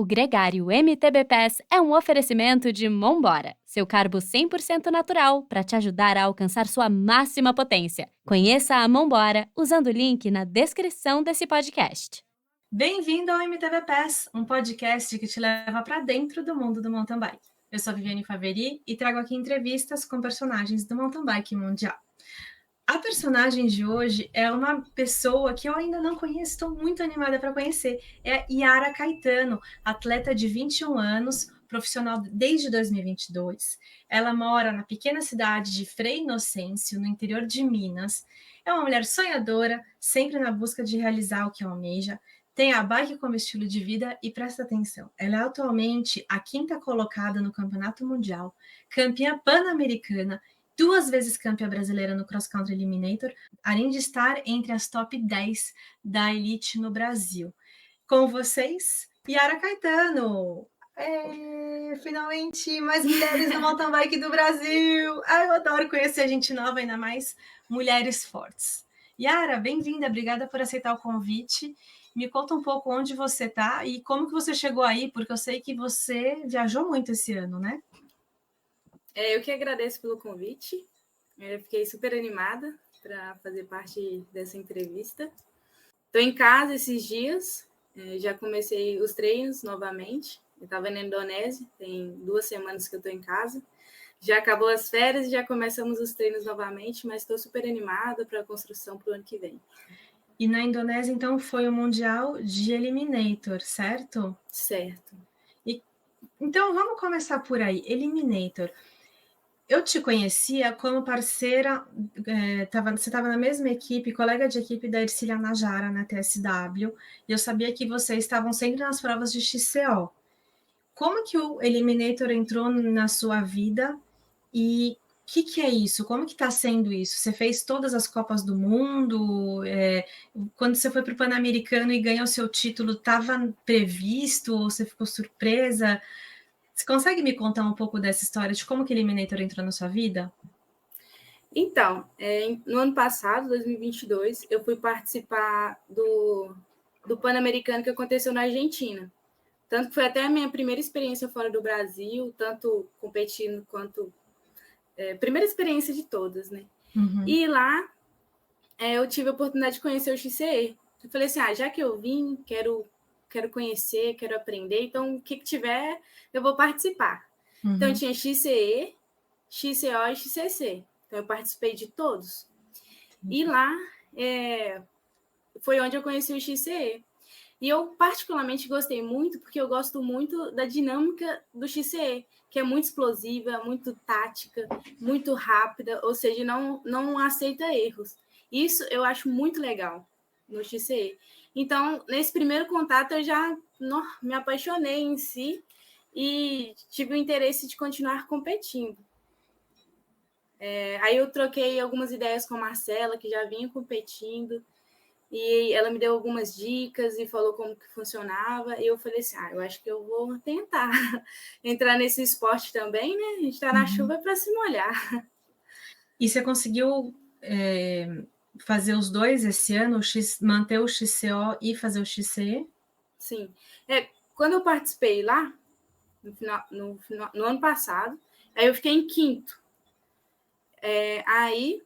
O Gregário MTB Pass é um oferecimento de Monbora, seu carbo 100% natural para te ajudar a alcançar sua máxima potência. Conheça a Monbora usando o link na descrição desse podcast. Bem-vindo ao MTB Pass, um podcast que te leva para dentro do mundo do mountain bike. Eu sou a Viviane Faveri e trago aqui entrevistas com personagens do mountain bike mundial. A personagem de hoje é uma pessoa que eu ainda não conheço, estou muito animada para conhecer. É a Yara Caetano, atleta de 21 anos, profissional desde 2022. Ela mora na pequena cidade de Frei Inocêncio, no interior de Minas. É uma mulher sonhadora, sempre na busca de realizar o que almeja. Tem a bike como estilo de vida e presta atenção. Ela é atualmente a 5ª colocada no Campeonato Mundial, campeã pan-americana, 2 vezes campeã brasileira no Cross Country Eliminator, além de estar entre as top 10 da elite no Brasil. Com vocês, Yara Caetano! Finalmente, mais mulheres no mountain bike do Brasil! Eu adoro conhecer gente nova, ainda mais mulheres fortes. Yara, bem-vinda, obrigada por aceitar o convite. Me conta um pouco onde você está e como que você chegou aí, porque eu sei que você viajou muito esse ano, né? Eu que agradeço pelo convite. Fiquei super animada para fazer parte dessa entrevista. Estou em casa esses dias, já comecei os treinos novamente. Eu estava na Indonésia, tem 2 semanas que eu estou em casa. Já acabou as férias e já começamos os treinos novamente, mas estou super animada para a construção para o ano que vem. E na Indonésia, então, foi o Mundial de Eliminator, certo? Certo. Então, vamos começar por aí. Eliminator. Eu te conhecia como parceira, você estava na mesma equipe, colega de equipe da Ercília Najara, na TSW, e eu sabia que vocês estavam sempre nas provas de XCO. Como que o Eliminator entrou na sua vida e o que é isso? Como que está sendo isso? Você fez todas as Copas do Mundo? Quando você foi para o Pan-Americano e ganhou seu título, estava previsto ou você ficou surpresa? Você consegue me contar um pouco dessa história de como que Eliminator entrou na sua vida? Então, no ano passado, 2022, eu fui participar do Pan-Americano que aconteceu na Argentina. Tanto que foi até a minha primeira experiência fora do Brasil, tanto competindo quanto... primeira experiência de todas, né? Uhum. E lá eu tive a oportunidade de conhecer o XCE. Eu falei assim, já que eu vim, quero conhecer, quero aprender, então o que tiver, eu vou participar. Uhum. Então tinha XCE, XCO e XCC. Então eu participei de todos. E lá foi onde eu conheci o XCE. E eu particularmente gostei muito, porque eu gosto muito da dinâmica do XCE, que é muito explosiva, muito tática, muito rápida, ou seja, não aceita erros. Isso eu acho muito legal no XCE. Então, nesse primeiro contato, eu já me apaixonei em si e tive o interesse de continuar competindo. Aí eu troquei algumas ideias com a Marcela, que já vinha competindo, e ela me deu algumas dicas e falou como que funcionava, e eu falei assim, eu acho que eu vou tentar entrar nesse esporte também, né? A gente está na chuva para se molhar. E você conseguiu fazer os dois esse ano, manter o XCO e fazer o XCE? Sim. Quando eu participei lá, no ano passado, aí eu fiquei em 5º. Aí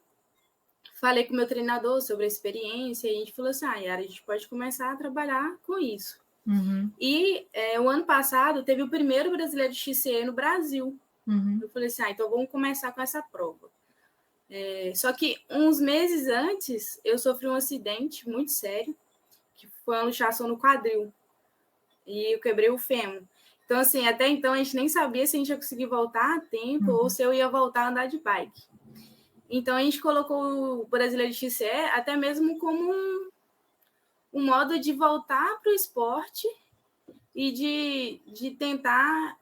falei com o meu treinador sobre a experiência, e a gente falou assim, Yara, a gente pode começar a trabalhar com isso. Uhum. E o ano passado teve o primeiro brasileiro de XCE no Brasil. Uhum. Eu falei assim, então vamos começar com essa prova. Só que uns meses antes, eu sofri um acidente muito sério, que foi uma luxação no quadril. E eu quebrei o fêmur. Então, assim, até então a gente nem sabia se a gente ia conseguir voltar a tempo ou se eu ia voltar a andar de bike. Então, a gente colocou o brasileiro de XCE até mesmo como um modo de voltar para o esporte e de tentar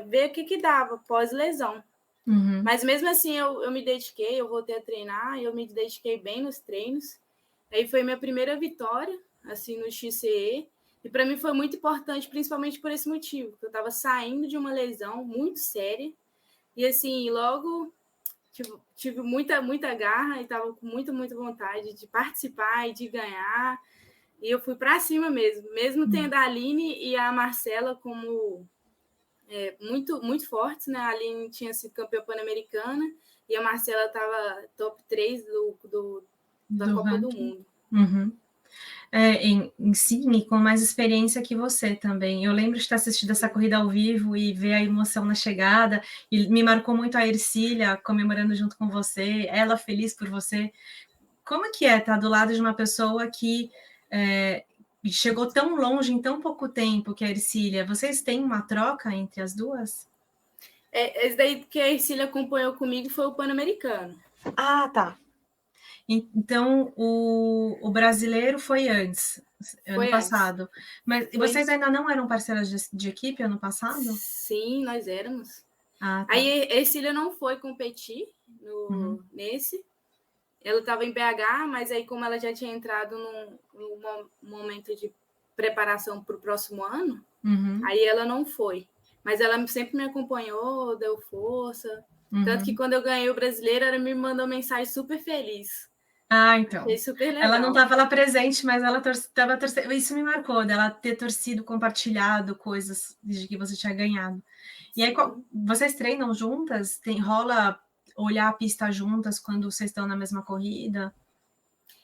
ver o que dava pós-lesão. Uhum. Mas mesmo assim eu me dediquei, eu voltei a treinar, eu me dediquei bem nos treinos. Aí foi minha primeira vitória, assim, no XCE. E para mim foi muito importante, principalmente por esse motivo, que eu estava saindo de uma lesão muito séria. E assim, logo tive muita garra e estava com muita vontade de participar e de ganhar. E eu fui para cima mesmo tendo a Aline e a Marcela como muito, muito fortes, né? A Aline tinha sido campeã pan-americana e a Marcela estava top 3 da Do Copa do ranking. Mundo. Uhum. Em Sydney, com mais experiência que você também. Eu lembro de ter assistido essa corrida ao vivo e ver a emoção na chegada, e me marcou muito a Ercília comemorando junto com você, ela feliz por você. Como é que estar do lado de uma pessoa que chegou tão longe em tão pouco tempo, que é a Ercília? Vocês têm uma troca entre as duas? Esse daí que a Ercília acompanhou comigo foi o Pan-Americano. Ah, tá. Então, o brasileiro foi antes, ano Foi antes. passado. Mas Foi. vocês ainda não eram parceiras de equipe ano passado? Sim, nós éramos. Ah, tá. Aí a Ercília não foi competir nesse. Ela estava em BH, mas aí como ela já tinha entrado num momento de preparação para o próximo ano, aí ela não foi. Mas ela sempre me acompanhou, deu força. Tanto que quando eu ganhei o brasileiro, ela me mandou mensagem super feliz. Ah, então. Achei super legal. Ela não estava lá presente, mas ela estava torcendo. Isso me marcou, dela ter torcido, compartilhado coisas de que você tinha ganhado. E aí, vocês treinam juntas? Rola olhar a pista juntas quando vocês estão na mesma corrida?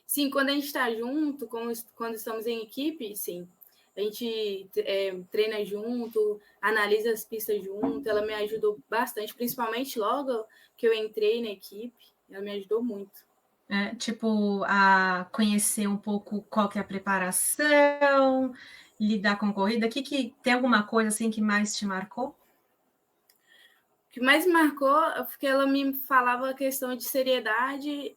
Sim, quando a gente está junto, quando estamos em equipe, sim. A gente treina junto, analisa as pistas junto. Ela me ajudou bastante, principalmente logo que eu entrei na equipe. Ela me ajudou muito. Tipo, a conhecer um pouco qual que é a preparação, lidar com corrida. Tem alguma coisa assim que mais te marcou? O que mais me marcou é porque ela me falava a questão de seriedade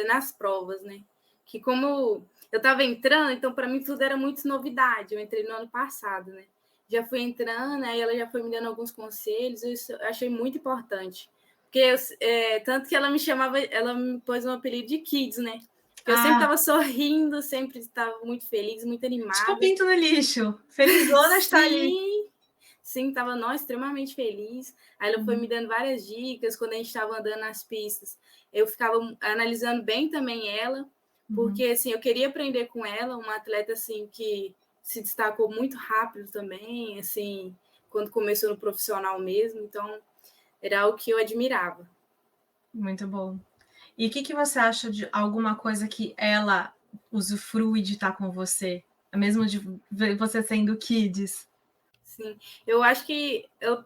nas provas, né? Que como eu estava entrando, então para mim tudo era muito novidade. Eu entrei no ano passado, né? Já fui entrando, aí ela já foi me dando alguns conselhos, isso eu achei muito importante. Porque tanto que ela me pôs um apelido de Kids, né? Porque eu sempre estava sorrindo, sempre estava muito feliz, muito animada. Tipo pinto no lixo, felizona está ali. Sim, estava extremamente feliz. Aí ela foi me dando várias dicas quando a gente estava andando nas pistas. Eu ficava analisando bem também ela, porque assim, eu queria aprender com ela, uma atleta assim que se destacou muito rápido também, assim, quando começou no profissional mesmo, então era algo que eu admirava. Muito bom. E o que você acha de alguma coisa que ela usufrui de estar com você, mesmo de você sendo kids? Sim, eu acho que eu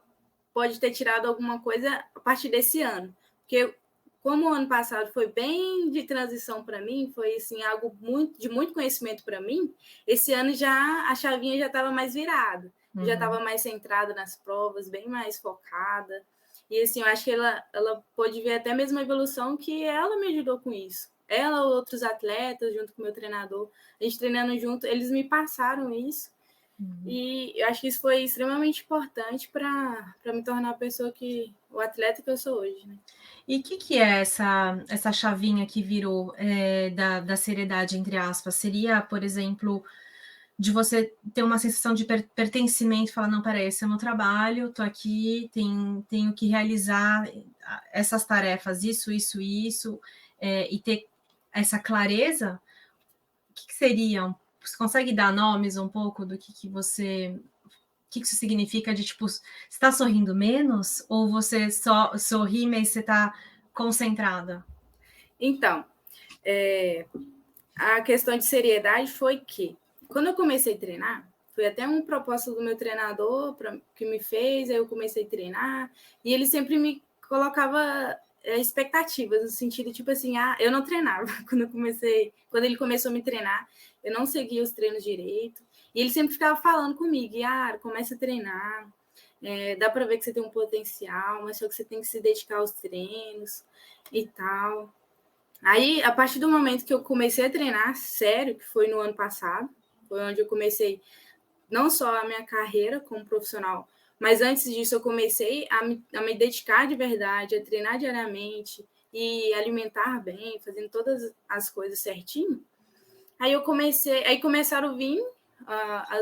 pode ter tirado alguma coisa a partir desse ano, porque como o ano passado foi bem de transição para mim, foi assim algo de muito conhecimento para mim. Esse ano já a chavinha já estava mais virada, já estava mais centrada nas provas, bem mais focada. E assim, eu acho que ela pôde ver até mesmo a evolução que ela me ajudou com isso. Ela, outros atletas, junto com o meu treinador, a gente treinando junto, eles me passaram isso. E eu acho que isso foi extremamente importante para me tornar o atleta que eu sou hoje, né? E o que é essa chavinha que virou da seriedade, entre aspas? Seria, por exemplo, de você ter uma sensação de pertencimento, falar, não, peraí, esse é o meu trabalho, estou aqui, tenho que realizar essas tarefas, isso, e ter essa clareza? O que seria? Você consegue dar nomes um pouco do que você... O que isso significa de, tipo, você está sorrindo menos? Ou você só sorri, mas você está concentrada? Então, a questão de seriedade foi que, quando eu comecei a treinar, foi até uma proposta do meu treinador que me fez, aí eu comecei a treinar, e ele sempre me colocava expectativas, no sentido, tipo assim, eu não treinava. Quando ele começou a me treinar, eu não seguia os treinos direito, e ele sempre ficava falando comigo, começa a treinar, dá para ver que você tem um potencial, mas só que você tem que se dedicar aos treinos e tal. Aí, a partir do momento que eu comecei a treinar sério, que foi no ano passado, foi onde eu comecei não só a minha carreira como profissional, mas antes disso eu comecei a me dedicar de verdade, a treinar diariamente e alimentar bem, fazendo todas as coisas certinho. Aí começaram a vir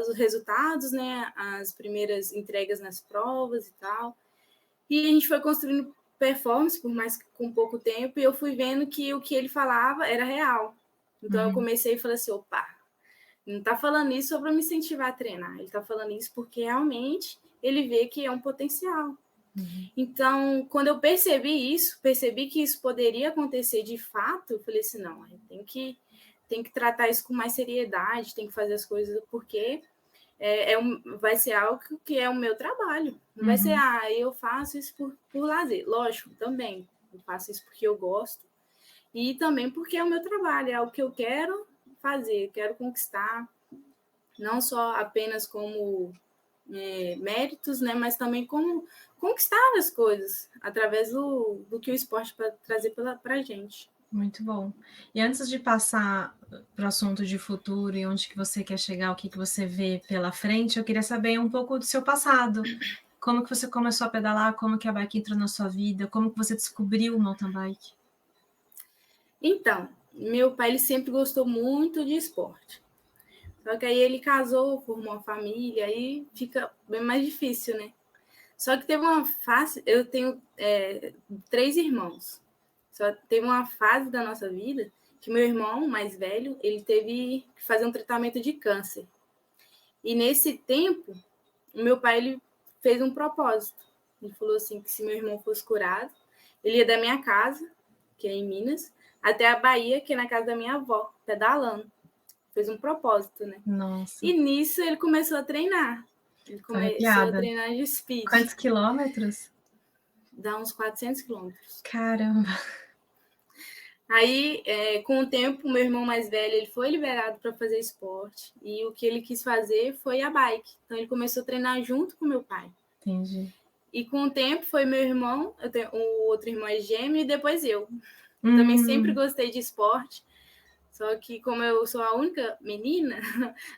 os resultados, né, as primeiras entregas nas provas e tal. E a gente foi construindo performance, por mais que com pouco tempo, e eu fui vendo que o que ele falava era real. Então eu comecei e falei assim, opa, Não está falando isso só para me incentivar a treinar. Ele está falando isso porque realmente ele vê que é um potencial. Então, quando eu percebi que isso poderia acontecer de fato, eu falei assim, não, tem que tratar isso com mais seriedade, tem que fazer as coisas porque vai ser algo que é o meu trabalho. Não vai ser, eu faço isso por lazer. Lógico, também. Eu faço isso porque eu gosto e também porque é o meu trabalho, é algo que eu quero fazer, quero conquistar, não só apenas como méritos, né, mas também como conquistar as coisas através do que o esporte pode trazer para a gente. Muito bom. E antes de passar para o assunto de futuro e onde que você quer chegar, o que você vê pela frente, eu queria saber um pouco do seu passado. Como que você começou a pedalar, como que a bike entrou na sua vida, como que você descobriu o mountain bike? Então, meu pai ele sempre gostou muito de esporte. Só que aí ele casou, formou uma família, aí fica bem mais difícil, né? Só que teve uma fase, eu tenho 3 irmãos. Só teve uma fase da nossa vida que meu irmão mais velho, ele teve que fazer um tratamento de câncer. E nesse tempo, o meu pai ele fez um propósito. Ele falou assim que se meu irmão fosse curado, ele ia da minha casa, que é em Minas, até a Bahia, que é na casa da minha avó, pedalando. Fez um propósito, né? Nossa. E nisso ele começou a treinar. Ele começou a treinar de speed. Quantos quilômetros? Dá uns 400 quilômetros. Caramba! Aí, com o tempo, meu irmão mais velho ele foi liberado para fazer esporte. E o que ele quis fazer foi a bike. Então, ele começou a treinar junto com meu pai. Entendi. E com o tempo, foi meu irmão, o outro irmão é gêmeo, e depois eu. Também sempre gostei de esporte. Só que, como eu sou a única menina,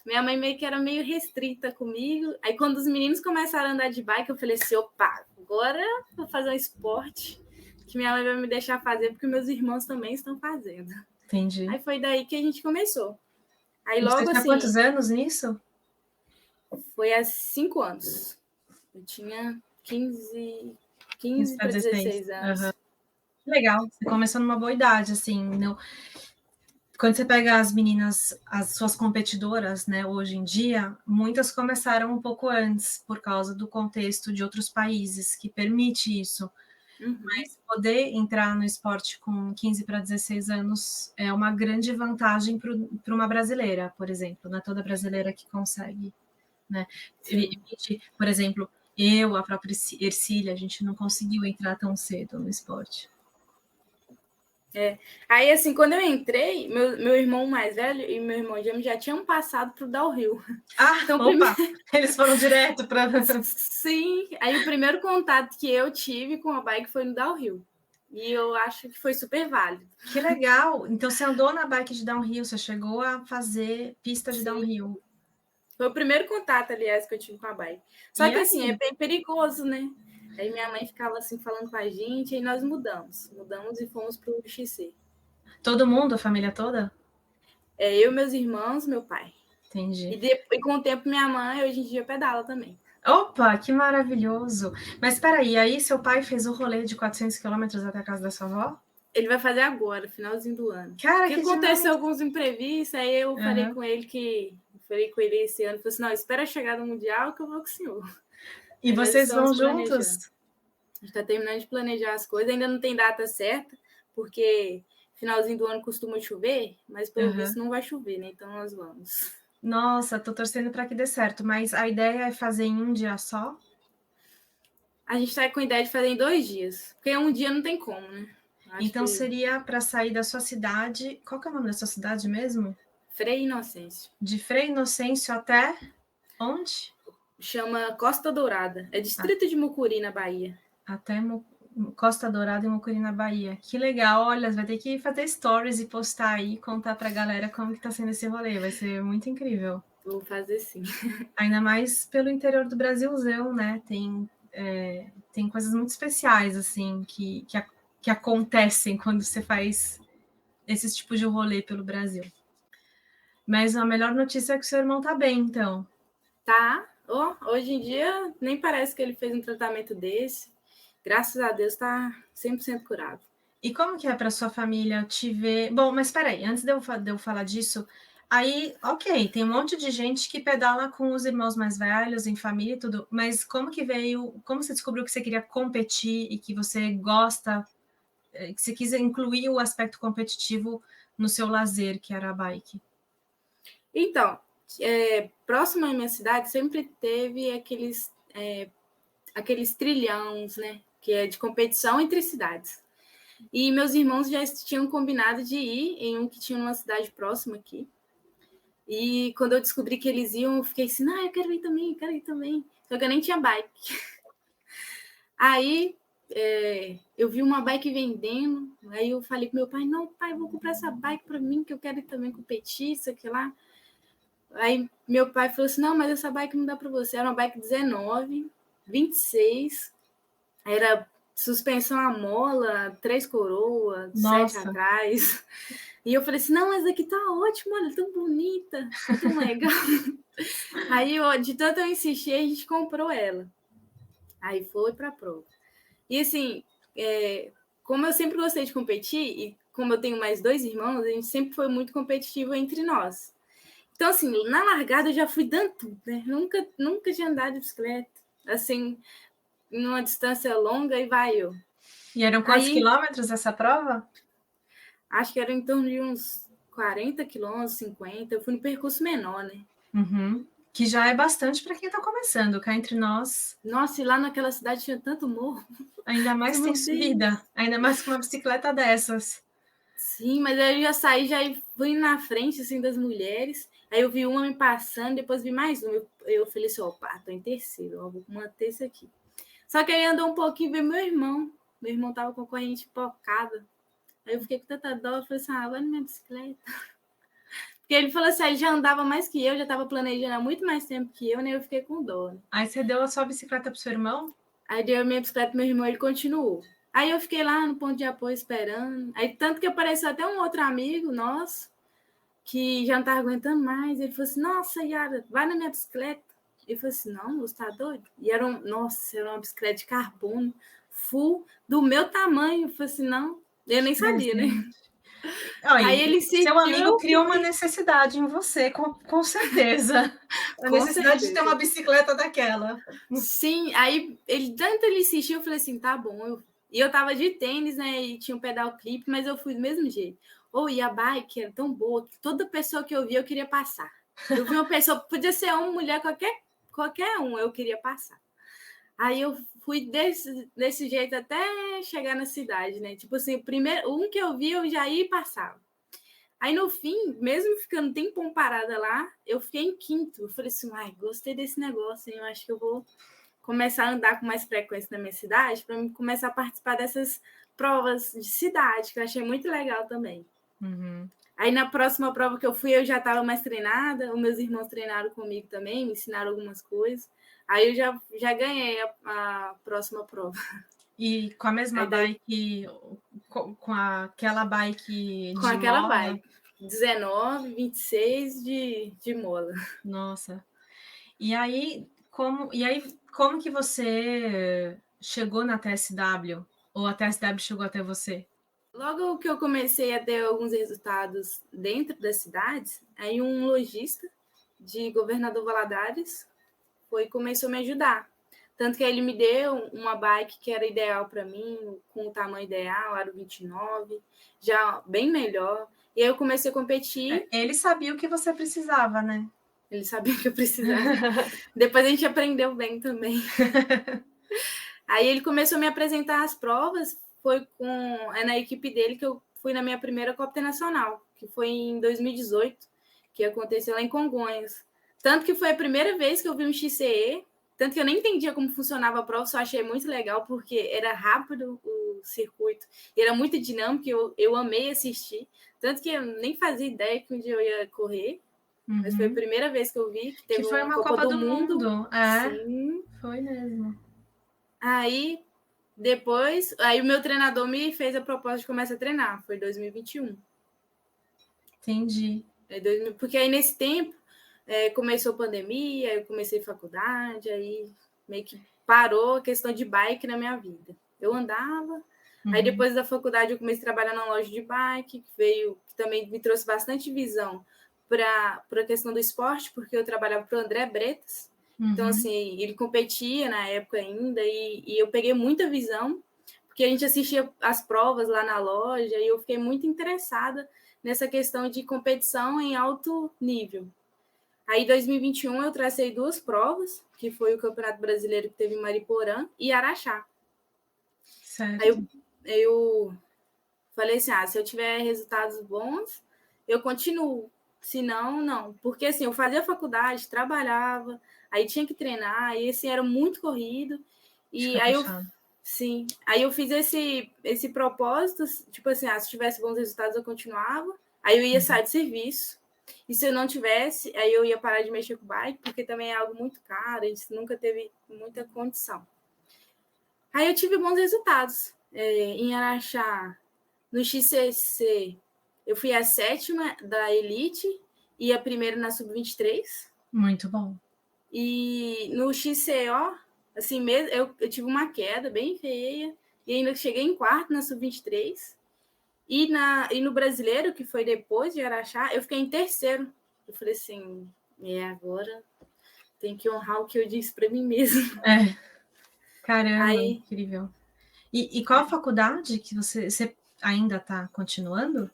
minha mãe meio que era meio restrita comigo. Aí, quando os meninos começaram a andar de bike, eu falei assim, opa, agora eu vou fazer um esporte que minha mãe vai me deixar fazer, porque meus irmãos também estão fazendo. Entendi. Aí foi daí que a gente começou. Aí Você logo tinha assim... quantos anos nisso? Foi há 5 anos. Eu tinha 15 para 16 anos. Uhum. Legal, você começou numa boa idade, assim, quando você pega as meninas, as suas competidoras, né, hoje em dia, muitas começaram um pouco antes, por causa do contexto de outros países, que permite isso. Mas poder entrar no esporte com 15 para 16 anos é uma grande vantagem para uma brasileira, por exemplo, não é toda brasileira que consegue, né? Por exemplo, a própria Ercília, a gente não conseguiu entrar tão cedo no esporte. Aí, assim, quando eu entrei, meu irmão mais velho e meu irmão gêmeo já tinham passado para o downhill. Então, eles foram direto para... Sim, aí o primeiro contato que eu tive com a bike foi no downhill. E eu acho que foi super válido. Que legal! Então, você andou na bike de downhill, você chegou a fazer pista de downhill. Foi o primeiro contato, aliás, que eu tive com a bike. Só que, assim, é bem perigoso, né? Aí minha mãe ficava assim falando com a gente, e nós mudamos e fomos para o XC. Todo mundo, a família toda? Eu, meus irmãos, meu pai. Entendi. E com o tempo minha mãe hoje em dia pedala também. Opa, que maravilhoso! Mas espera aí seu pai fez o rolê de 400 quilômetros até a casa da sua avó? Ele vai fazer agora, finalzinho do ano. Cara, porque aconteceu alguns imprevistos, aí eu falei com ele esse ano, falei assim, não, espera a chegada do Mundial que eu vou com o senhor. E aí vocês vão juntos? A gente está terminando de planejar as coisas, ainda não tem data certa, porque finalzinho do ano costuma chover, mas pelo visto não vai chover, né? Então nós vamos. Nossa, tô torcendo para que dê certo, mas a ideia é fazer em um dia só? A gente está com a ideia de fazer em 2 dias, porque um dia não tem como, né? Então seria para sair da sua cidade. Qual que é o nome da sua cidade mesmo? Frei Inocêncio. De Frei Inocêncio até onde? Chama Costa Dourada. É distrito de Mucuri, na Bahia. Até Costa Dourada e Mucuri, na Bahia. Que legal. Olha, vai ter que fazer stories e postar aí, contar pra galera como que tá sendo esse rolê. Vai ser muito incrível. Vou fazer sim. Ainda mais pelo interior do Brasilzão, né? Tem coisas muito especiais, assim, que acontecem quando você faz esse tipo de rolê pelo Brasil. Mas a melhor notícia é que o seu irmão tá bem, então. Tá. Hoje em dia, nem parece que ele fez um tratamento desse. Graças a Deus, tá 100% curado. E como que é para sua família te ver... Bom, mas espera aí, antes de eu falar disso, Aí, ok, tem um monte de gente que pedala com os irmãos mais velhos, em família e tudo, mas como você descobriu que você queria competir e que você gosta, que você quis incluir o aspecto competitivo no seu lazer, que era a bike? Então, próximo à minha cidade sempre teve aqueles trilhões, né? Que é de competição entre cidades. E meus irmãos já tinham combinado de ir em um que tinha numa cidade próxima aqui. E quando eu descobri que eles iam, eu fiquei assim, eu quero ir também. Só que eu nem tinha bike. Aí eu vi uma bike vendendo, aí eu falei pro meu pai, não, pai, vou comprar essa bike para mim, que eu quero ir também competir, isso aqui lá. Aí meu pai falou assim, não, mas essa bike não dá para você. Era uma bike 19, 26, era suspensão à mola, 3 coroas, 7 atrás. E eu falei assim, não, essa aqui tá ótima, olha, tão bonita, tão legal. Aí, de tanto eu insistir, a gente comprou ela. Aí foi pra prova. E assim, como eu sempre gostei de competir, e como eu tenho mais 2 irmãos, a gente sempre foi muito competitivo entre nós. Então, assim, na largada eu já fui dando tudo, né? Nunca tinha andado de bicicleta, assim, numa distância longa, e vai eu. E eram quantos quilômetros essa prova? Acho que era em torno de uns 40 quilômetros, 50. Eu fui no percurso menor, né? Uhum. Que já é bastante para quem está começando, cá entre nós. Nossa, e lá naquela cidade tinha tanto morro. Ainda mais tem subida, ainda mais com uma bicicleta dessas. Sim, mas aí eu já saí, já fui na frente, assim, das mulheres. Aí eu vi uma me passando, depois vi mais uma. Eu falei assim, opa, tô em terceiro, ó, vou manter isso aqui. Só que aí andou um pouquinho, veio meu irmão. Meu irmão tava com a corrente pocada. Aí eu fiquei com tanta dó, eu falei assim, vai na minha bicicleta. Porque ele falou assim, ele já andava mais que eu, já estava planejando há muito mais tempo que eu, né? Eu fiquei com dó. Né? Aí você deu a sua bicicleta pro seu irmão? Aí deu a minha bicicleta pro meu irmão, ele continuou. Aí eu fiquei lá no ponto de apoio esperando. Aí tanto que apareceu até um outro amigo nosso, que já não estava aguentando mais. Ele falou assim, nossa, Yara, vai na minha bicicleta. Ele falou assim, não, você tá doido? E era uma bicicleta de carbono, full, do meu tamanho. Eu falei assim, não, eu nem sabia, né? Aí ele seu amigo criou uma necessidade em você, com certeza. A necessidade de ter uma bicicleta daquela. Sim, aí tanto ele insistiu, eu falei assim, tá bom. E eu tava de tênis, né? E tinha um pedal clipe, mas eu fui do mesmo jeito. E a bike era tão boa que toda pessoa que eu via, eu queria passar. Eu vi uma pessoa, podia ser uma mulher, qualquer um, eu queria passar. Aí eu fui desse jeito até chegar na cidade, né? Tipo assim, primeiro, um que eu vi, eu já ia e passava. Aí, no fim, mesmo ficando um tempão parada lá, eu fiquei em quinto. Eu falei assim, gostei desse negócio, hein? Eu acho que eu vou começar a andar com mais frequência na minha cidade para começar a participar dessas provas de cidade, que eu achei muito legal também. Uhum. Aí, na próxima prova que eu fui, eu já estava mais treinada. Os meus irmãos treinaram comigo também, me ensinaram algumas coisas. Aí, eu já ganhei a próxima prova. E com a mesma bike, com aquela bike com aquela mola? Bike. 19, 26 de mola. Nossa. E aí, como que você chegou na TSW? Ou a TSW chegou até você? Logo que eu comecei a ter alguns resultados dentro das cidades, aí um lojista de Governador Valadares começou a me ajudar. Tanto que ele me deu uma bike que era ideal para mim, com o tamanho ideal, aro 29, já bem melhor. E aí eu comecei a competir. Ele sabia o que você precisava, né? Ele sabia o que eu precisava. Depois a gente aprendeu bem também. Aí ele começou a me apresentar as provas, foi na equipe dele que eu fui na minha primeira Copa Internacional, que foi em 2018, que aconteceu lá em Congonhas. Tanto que foi a primeira vez que eu vi um XCE, tanto que eu nem entendia como funcionava a prova, só achei muito legal, porque era rápido o circuito, e era muito dinâmico, eu amei assistir, tanto que eu nem fazia ideia que um dia eu ia correr, mas foi a primeira vez que eu vi que teve foi uma Copa do Mundo. Sim. Foi mesmo. Aí, depois, o meu treinador me fez a proposta de começar a treinar, foi 2021. Entendi. Porque aí, nesse tempo, começou a pandemia, eu comecei faculdade, aí meio que parou a questão de bike na minha vida. Eu andava, aí depois da faculdade eu comecei a trabalhar na loja de bike, que também me trouxe bastante visão para a questão do esporte, porque eu trabalhava para o André Bretas. Então, assim, ele competia na época ainda, e eu peguei muita visão, porque a gente assistia as provas lá na loja, e eu fiquei muito interessada nessa questão de competição em alto nível. Aí, em 2021, eu tracei 2 provas, que foi o Campeonato Brasileiro que teve em Mariporã e Araxá. Certo. Aí eu falei assim, se eu tiver resultados bons, eu continuo. Se não, não. Porque, assim, eu fazia faculdade, trabalhava, aí tinha que treinar, e, assim, era muito corrido. E aí aí eu fiz esse propósito, tipo assim, se tivesse bons resultados, eu continuava. Aí eu ia sair de serviço. E se eu não tivesse, aí eu ia parar de mexer com bike, porque também é algo muito caro, a gente nunca teve muita condição. Aí eu tive bons resultados. Em Araxá, no XCC, eu fui a 7ª da Elite e a primeira na Sub-23. Muito bom. E no XCO, assim mesmo, eu tive uma queda bem feia e ainda cheguei em 4º na Sub-23. E no Brasileiro, que foi depois de Araxá, eu fiquei em 3º. Eu falei assim, agora tem que honrar o que eu disse para mim mesmo. Caramba, incrível. E qual a faculdade que você ainda está continuando?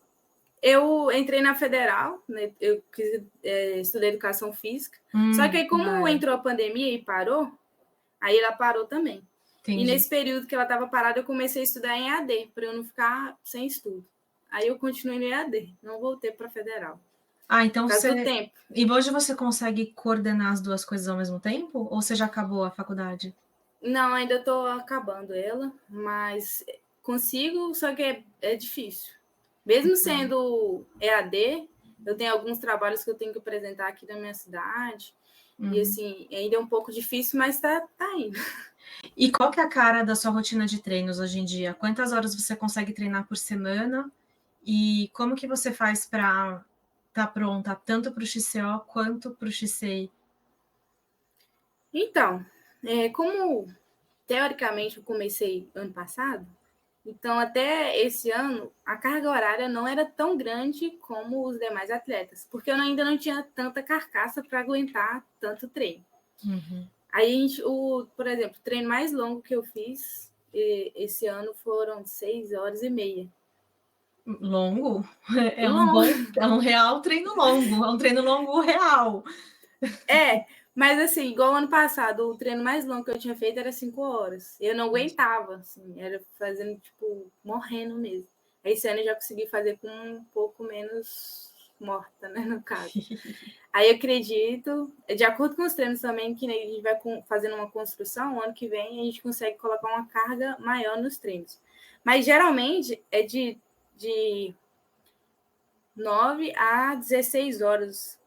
Eu entrei na Federal, né? Eu estudei Educação Física. Só que aí, como entrou a pandemia e parou, aí ela parou também. Entendi. E nesse período que ela estava parada, eu comecei a estudar em EAD, para eu não ficar sem estudo. Aí eu continuei no EAD, não voltei para a Federal. Então do tempo. E hoje você consegue coordenar as 2 coisas ao mesmo tempo? Ou você já acabou a faculdade? Não, ainda estou acabando ela, mas consigo, só que é difícil. Mesmo sendo EAD, eu tenho alguns trabalhos que eu tenho que apresentar aqui na minha cidade. E, assim, ainda é um pouco difícil, mas tá indo. E qual que é a cara da sua rotina de treinos hoje em dia? Quantas horas você consegue treinar por semana? E como que você faz para estar pronta tanto para o XCO quanto para o XCI? Então, como teoricamente eu comecei ano passado, então até esse ano a carga horária não era tão grande como os demais atletas, porque eu ainda não tinha tanta carcaça para aguentar tanto treino. Aí, por exemplo, o treino mais longo que eu fiz esse ano foram 6h30. Longo? É um real treino longo, é um treino longo real. Mas assim, igual ano passado, o treino mais longo que eu tinha feito era 5 horas. Eu não aguentava, assim, era fazendo, tipo, morrendo mesmo. Esse ano eu já consegui fazer com um pouco menos morta, né, no caso. Aí eu acredito, de acordo com os treinos também, que a gente vai fazendo uma construção, o ano que vem a gente consegue colocar uma carga maior nos treinos. Mas geralmente é de 9 a 16 horas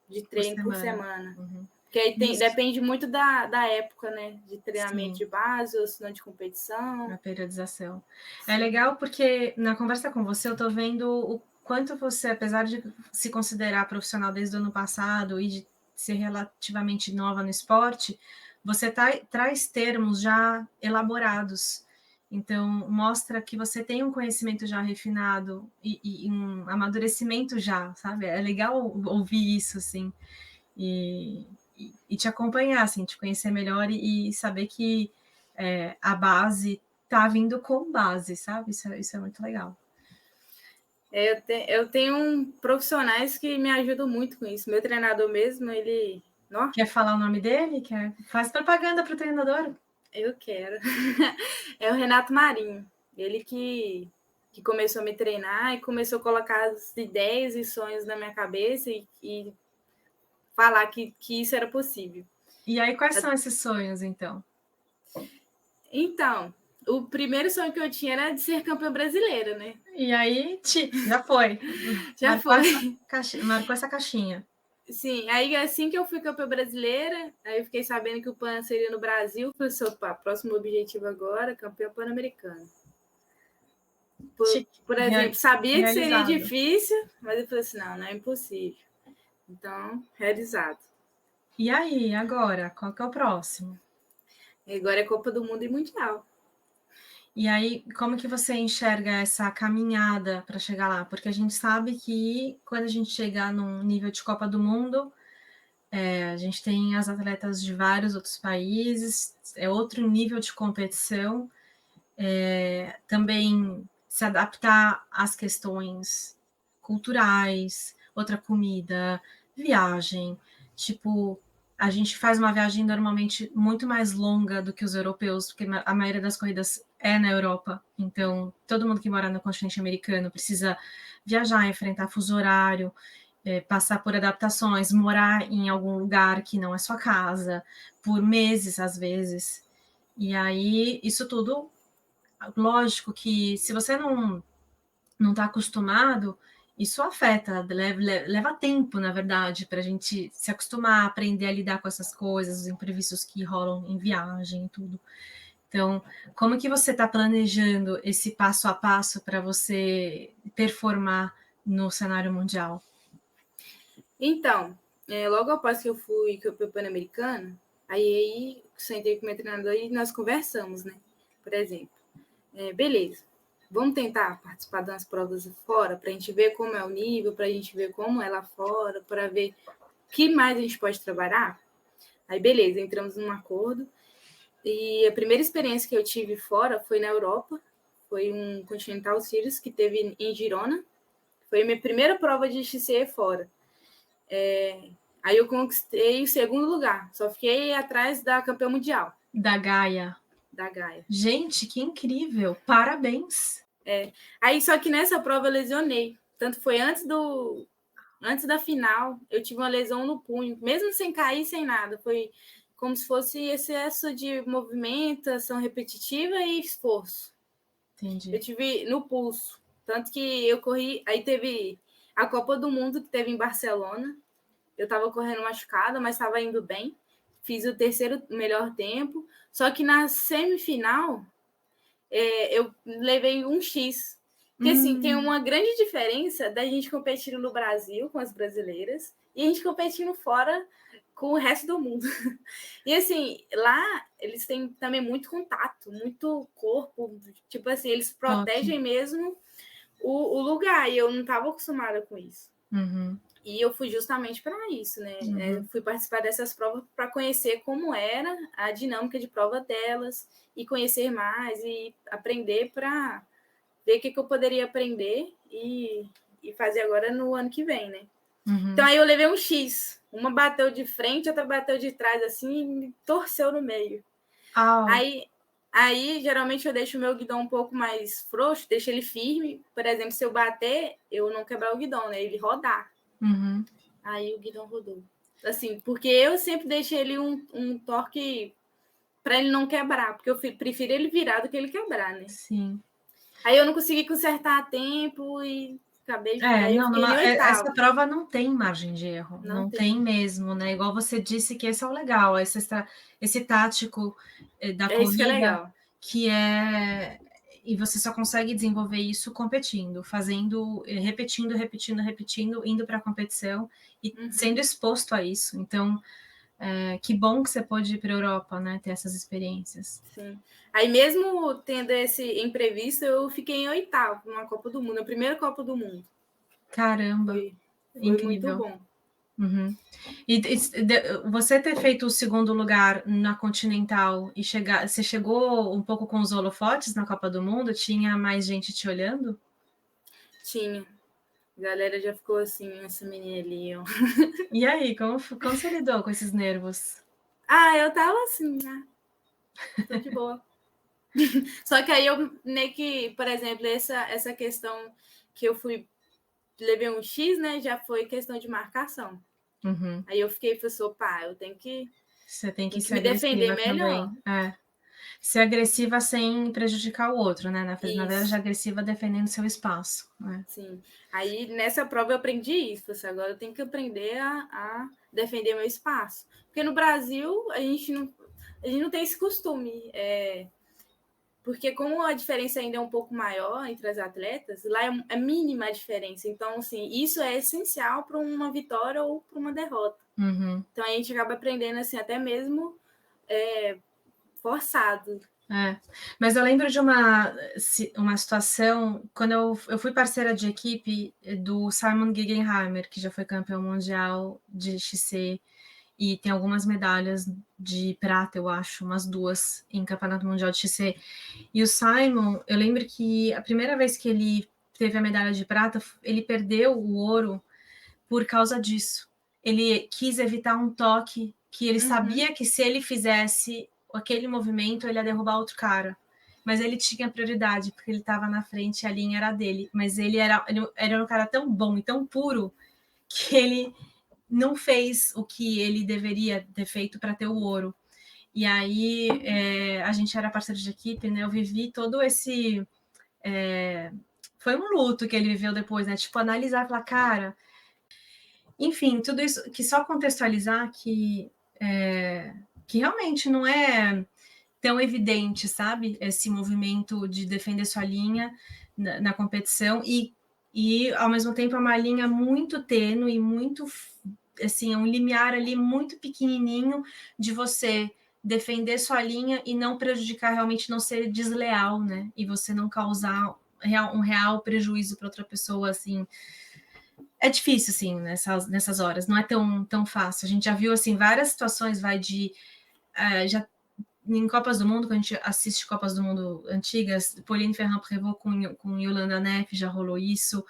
de treino por semana. Porque aí depende muito da época, né? De treinamento de base ou se não de competição. A periodização. Sim. É legal porque na conversa com você eu tô vendo o quanto você, apesar de se considerar profissional desde o ano passado e de ser relativamente nova no esporte, você traz termos já elaborados. Então, mostra que você tem um conhecimento já refinado e um amadurecimento já, sabe? É legal ouvir isso, assim. E te acompanhar, assim, te conhecer melhor e saber que a base tá vindo com base, sabe? Isso é muito legal. Eu tenho profissionais que me ajudam muito com isso. Meu treinador mesmo, ele... Quer falar o nome dele? Faz propaganda para o treinador. Eu quero. É o Renato Marinho. Ele que começou a me treinar e começou a colocar as ideias e sonhos na minha cabeça e falar que isso era possível. E aí, quais são esses sonhos, então? Então, o primeiro sonho que eu tinha era de ser campeã brasileira, né? E aí, já foi. Já foi. Marcou essa caixinha. Sim, aí assim que eu fui campeã brasileira, aí eu fiquei sabendo que o PAN seria no Brasil, falei assim, opa, próximo objetivo agora, campeã pan-americana. Por exemplo, sabia que seria difícil, mas eu falei assim, não é impossível. Então, realizado. E aí, agora, qual que é o próximo? Agora é Copa do Mundo e Mundial. E aí, como que você enxerga essa caminhada para chegar lá? Porque a gente sabe que quando a gente chegar num nível de Copa do Mundo, a gente tem as atletas de vários outros países, é outro nível de competição, também se adaptar às questões culturais, outra comida, viagem. Tipo, a gente faz uma viagem normalmente muito mais longa do que os europeus, porque a maioria das corridas é na Europa. Então, todo mundo que mora no continente americano precisa viajar, enfrentar fuso horário, passar por adaptações, morar em algum lugar que não é sua casa, por meses às vezes. E aí, isso tudo, lógico que se você não está acostumado, isso afeta, leva tempo, na verdade, para a gente se acostumar, aprender a lidar com essas coisas, os imprevistos que rolam em viagem e tudo. Então, como que você está planejando esse passo a passo para você performar no cenário mundial? Então, logo após que eu fui campeã pan-americana, aí sentei com o meu treinador e nós conversamos, né? Por exemplo, beleza, vamos tentar participar das provas fora para a gente ver como é o nível, para a gente ver como é lá fora, para ver o que mais a gente pode trabalhar. Aí, beleza, entramos num acordo. E a primeira experiência que eu tive fora foi na Europa, foi um Continental Series que teve em Girona. Foi a minha primeira prova de XCE fora. Aí eu conquistei o segundo lugar, só fiquei atrás da campeã mundial. Da Gaia. Da Gaia. Gente, que incrível! Parabéns! Aí só que nessa prova eu lesionei. Tanto foi antes da final, eu tive uma lesão no punho, mesmo sem cair, sem nada. Foi como se fosse excesso de movimentação repetitiva e esforço. Entendi. Eu tive no pulso. Tanto que eu corri. Aí teve a Copa do Mundo, que teve em Barcelona. Eu estava correndo machucada, mas estava indo bem. Fiz o terceiro melhor tempo. Só que na semifinal, eu levei um X. Porque, assim, tem uma grande diferença da gente competindo no Brasil com as brasileiras e a gente competindo fora com o resto do mundo. E, assim, lá eles têm também muito contato, muito corpo. Tipo assim, eles protegem mesmo o lugar. E eu não estava acostumada com isso. Uhum. E eu fui justamente para isso, né? Uhum. Fui participar dessas provas para conhecer como era a dinâmica de prova delas e conhecer mais e aprender para ver o que eu poderia aprender e fazer agora no ano que vem, né? Uhum. Então aí eu levei um X. Uma bateu de frente, outra bateu de trás, assim, e me torceu no meio. Aí, geralmente, eu deixo o meu guidão um pouco mais frouxo, deixo ele firme. Por exemplo, se eu bater, eu não quebrar o guidão, né? Ele rodar. Uhum. Aí o guidão rodou. Assim, porque eu sempre deixo ele um torque para ele não quebrar, porque eu prefiro ele virar do que ele quebrar, né? Sim. Aí eu não consegui consertar a tempo e acabei. Aí eu fiquei em oitavo. Essa prova não tem margem de erro, não tem mesmo, né? Igual você disse que esse é o legal, esse tático da corrida, isso que é legal. Que é. E você só consegue desenvolver isso competindo, fazendo, repetindo, indo para a competição e sendo exposto a isso. Então, que bom que você pôde ir para a Europa, né? Ter essas experiências. Sim. Aí mesmo tendo esse imprevisto, eu fiquei em oitavo numa Copa do Mundo, a primeira Copa do Mundo. Caramba! Foi Incrível. muito bom. Uhum. E você ter feito o segundo lugar na Continental e você chegou um pouco com os holofotes na Copa do Mundo? Tinha mais gente te olhando? Tinha. A galera já ficou assim, essa menina ali, ó. E aí, como você lidou com esses nervos? Eu tava assim, né? Tô de boa. Só que aí eu meio que, por exemplo, essa questão que eu levei um X, né? Já foi questão de marcação. Uhum. Aí eu fiquei, falei, opa, eu tenho que. Você tem que ser me defender agressiva melhor. também. Ser agressiva sem prejudicar o outro, né? Na verdade, agressiva defendendo seu espaço. Né? Sim. Aí nessa prova eu aprendi isso. Agora eu tenho que aprender a defender meu espaço. Porque no Brasil a gente não tem esse costume. Porque como a diferença ainda é um pouco maior entre as atletas, lá é mínima a diferença. Então, assim, isso é essencial para uma vitória ou para uma derrota. Uhum. Então a gente acaba aprendendo assim, até mesmo forçado. Mas eu lembro de uma situação, quando eu fui parceira de equipe do Simon Guggenheimer, que já foi campeão mundial de XC, e tem algumas medalhas de prata, eu acho, umas 2 em campeonato mundial de XC. E o Simon, eu lembro que a primeira vez que ele teve a medalha de prata, ele perdeu o ouro por causa disso. Ele quis evitar um toque que ele sabia que se ele fizesse aquele movimento, ele ia derrubar outro cara. Mas ele tinha prioridade, porque ele estava na frente e a linha era dele. Mas ele era um cara tão bom e tão puro que ele não fez o que ele deveria ter feito para ter o ouro. E aí a gente era parceiro de equipe, né? Eu vivi todo esse... foi um luto que ele viveu depois, né? Tipo, analisar e falar, cara... Enfim, tudo isso, que só contextualizar que realmente não é tão evidente, sabe? Esse movimento de defender sua linha na competição e, ao mesmo tempo, é uma linha muito tênue e muito, assim, um limiar ali muito pequenininho de você defender sua linha e não prejudicar, realmente não ser desleal, né? E você não causar um real prejuízo para outra pessoa, assim. É difícil, assim, nessas horas, não é tão fácil. A gente já viu, assim, várias situações, já em Copas do Mundo, quando a gente assiste Copas do Mundo antigas, Pauline Ferrand-Prévot com Yolanda Neff, já rolou isso,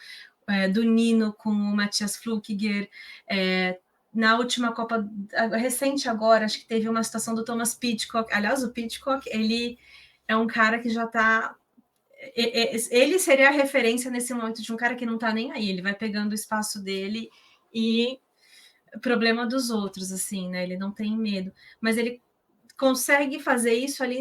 do Nino com o Matthias Flukiger, na última Copa, recente agora, acho que teve uma situação do Thomas Pidcock. Aliás, o Pidcock, ele é um cara que já está... Ele seria a referência nesse momento de um cara que não tá nem aí, ele vai pegando o espaço dele e problema dos outros, assim, né? Ele não tem medo, mas ele consegue fazer isso ali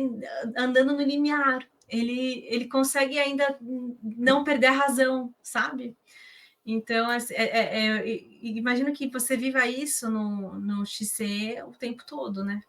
andando no limiar. Ele consegue ainda não perder a razão, sabe? Então, imagino que você viva isso no XC o tempo todo, né?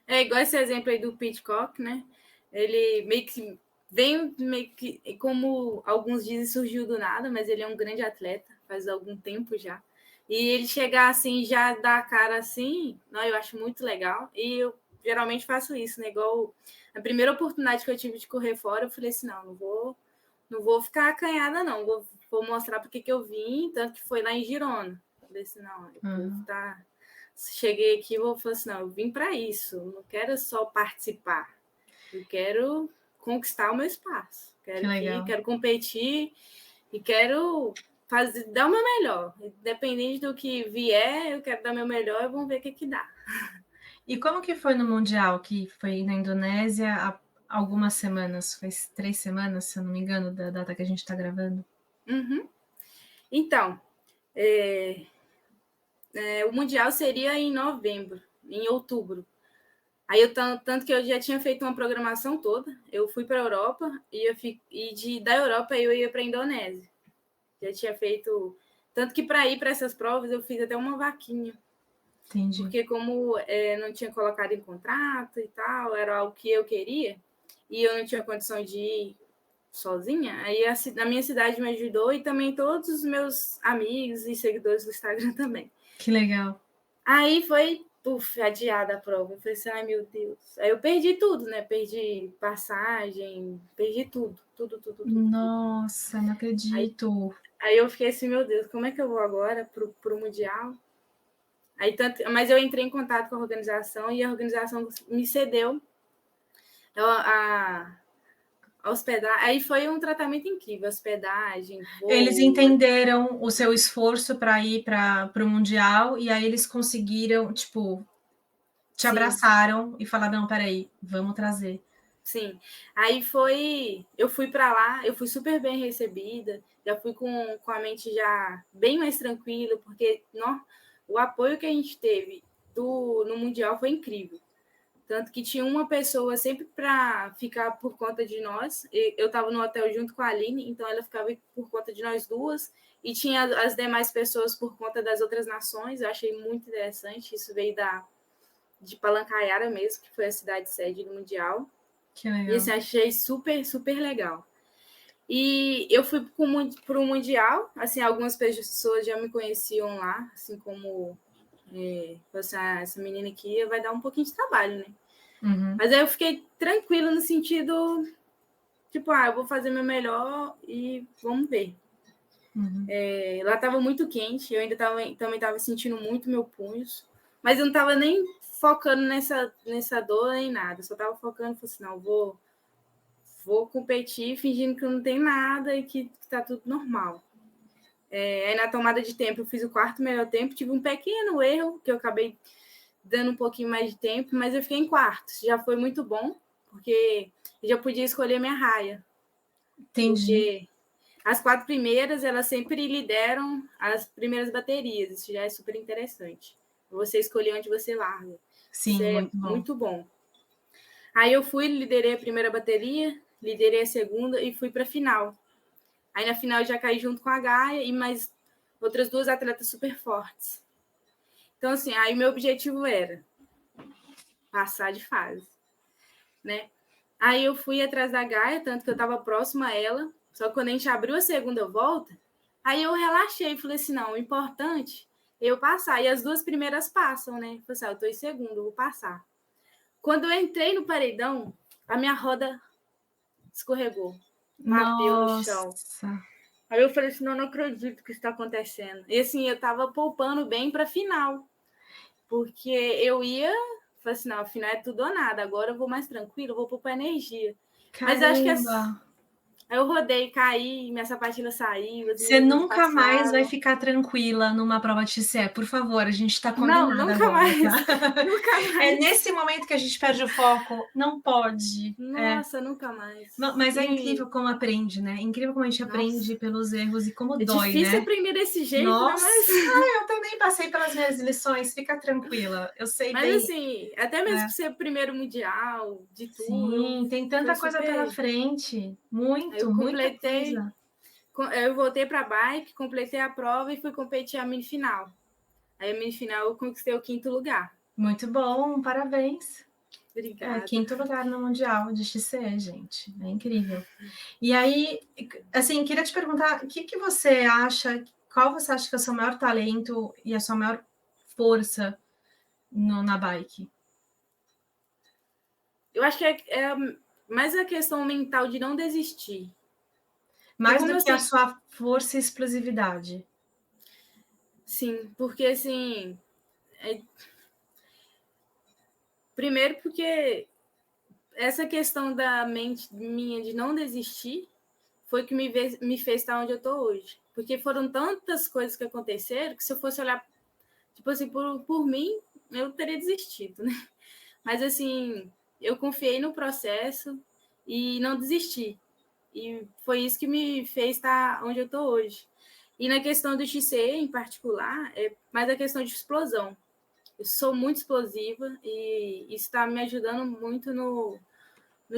É igual esse exemplo aí do Pidcock, né? Ele meio que vem, meio que, como alguns dizem, surgiu do nada, mas ele é um grande atleta, faz algum tempo já. E ele chegar assim, já dar a cara assim, não, eu acho muito legal. E eu geralmente faço isso, né? Igual a primeira oportunidade que eu tive de correr fora, eu falei assim, não vou ficar acanhada, não. Vou mostrar porque que eu vim, tanto que foi lá em Girona. Eu falei assim, não, eu vou tá... Cheguei aqui e vou falar assim, não, eu vim para isso, eu não quero só participar, eu quero conquistar o meu espaço, quero competir e quero dar o meu melhor, independente do que vier, eu quero dar o meu melhor e vamos ver o que dá. E como que foi no Mundial, que foi na Indonésia há algumas semanas, foi 3 semanas, se eu não me engano, da data que a gente está gravando? Então, o Mundial seria em novembro, em outubro. Aí tanto que eu já tinha feito uma programação toda, eu fui para a Europa da Europa eu ia para a Indonésia. Já tinha feito, tanto que para ir para essas provas eu fiz até uma vaquinha. Entendi. Porque como não tinha colocado em contrato e tal, era algo que eu queria, e eu não tinha condição de ir sozinha, aí a minha cidade me ajudou e também todos os meus amigos e seguidores do Instagram também. Que legal. Aí foi adiada a prova. Eu falei assim, ai meu Deus. Aí eu perdi tudo, né? Perdi passagem, perdi tudo. Nossa, não acredito. Aí eu fiquei assim, meu Deus, como é que eu vou agora pro Mundial? Mas eu entrei em contato com a organização e a organização me cedeu a hospedar. Aí foi um tratamento incrível, hospedagem, voo. Eles entenderam o seu esforço para ir para o Mundial e aí eles conseguiram, tipo, te abraçaram e falaram, não, peraí, vamos trazer. Sim, aí eu fui para lá, eu fui super bem recebida, já fui com a mente já bem mais tranquila, porque o apoio que a gente teve no Mundial foi incrível. Tanto que tinha uma pessoa sempre para ficar por conta de nós. Eu estava no hotel junto com a Aline, então ela ficava por conta de nós duas. E tinha as demais pessoas por conta das outras nações. Eu achei muito interessante. Isso veio de Palancaiara mesmo, que foi a cidade sede do Mundial. Que legal. E assim, achei super, super legal. E eu fui para o Mundial. Assim, algumas pessoas já me conheciam lá, assim como... essa menina aqui vai dar um pouquinho de trabalho, né? Mas aí eu fiquei tranquila no sentido, tipo, eu vou fazer meu melhor e vamos ver. Lá estava muito quente, eu ainda também estava sentindo muito meu punhos, mas eu não estava nem focando nessa dor nem nada, só estava focando, falei assim, não, vou competir fingindo que não tem nada e que está tudo normal. Aí na tomada de tempo eu fiz o quarto melhor tempo, tive um pequeno erro, que eu acabei dando um pouquinho mais de tempo, mas eu fiquei em quarto, já foi muito bom, porque eu já podia escolher minha raia. Entendi. Porque as 4 primeiras, elas sempre lideram as primeiras baterias. Isso já é super interessante. Você escolher onde você larga. Sim, isso é muito bom. Aí eu liderei a primeira bateria, liderei a segunda e fui para a final. Aí na final eu já caí junto com a Gaia e mais outras 2 atletas super fortes. Então, assim, aí meu objetivo era passar de fase, né? Aí eu fui atrás da Gaia, tanto que eu estava próxima a ela, só que quando a gente abriu a segunda volta, aí eu relaxei e falei assim, não, o importante é eu passar. E as 2 primeiras passam, né? Falei assim, eu estou em segundo, eu vou passar. Quando eu entrei no paredão, a minha roda escorregou, bateu no chão. Aí eu falei assim, não acredito que isso está acontecendo. E assim, eu estava poupando bem para a final, porque eu ia... Falei assim, não, afinal é tudo ou nada. Agora eu vou mais tranquilo, vou poupar energia. Caramba. Mas acho que aí eu rodei, caí, minha sapatilha saiu. Você nunca mais vai ficar tranquila numa prova de XCE, por favor, a gente está combinada não, nunca agora, mais. tá? Nunca mais. É nesse momento que a gente perde o foco, não pode. Nossa, nunca mais. Mas é incrível como aprende, né? Incrível como a gente aprende pelos erros e como dói, né? É difícil aprender desse jeito, Nossa, né? Mas... eu também passei pelas minhas lições, fica tranquila. Eu sei Mas bem. assim, até mesmo por ser o primeiro mundial, de tudo. Sim, tem tanta coisa pela frente. Muita coisa. Eu voltei para a bike, completei a prova e fui competir a mini-final. Aí a mini-final eu conquistei o 5º lugar. Muito bom, parabéns. Obrigada. 5º lugar no Mundial de XCE, gente. É incrível. E aí, assim, queria te perguntar, o que você acha, qual você acha que é o seu maior talento e a sua maior força na bike? Eu acho que é mais a questão mental de não desistir. Mais do que a sua força e explosividade. Sim, porque assim... Primeiro porque essa questão da mente minha de não desistir foi que me fez estar onde eu estou hoje. Porque foram tantas coisas que aconteceram que se eu fosse olhar, tipo assim, por mim, eu teria desistido, né? Mas assim, eu confiei no processo e não desisti. E foi isso que me fez estar onde eu estou hoje. E na questão do XCE, em particular, é mais a questão de explosão. Eu sou muito explosiva e isso está me ajudando muito no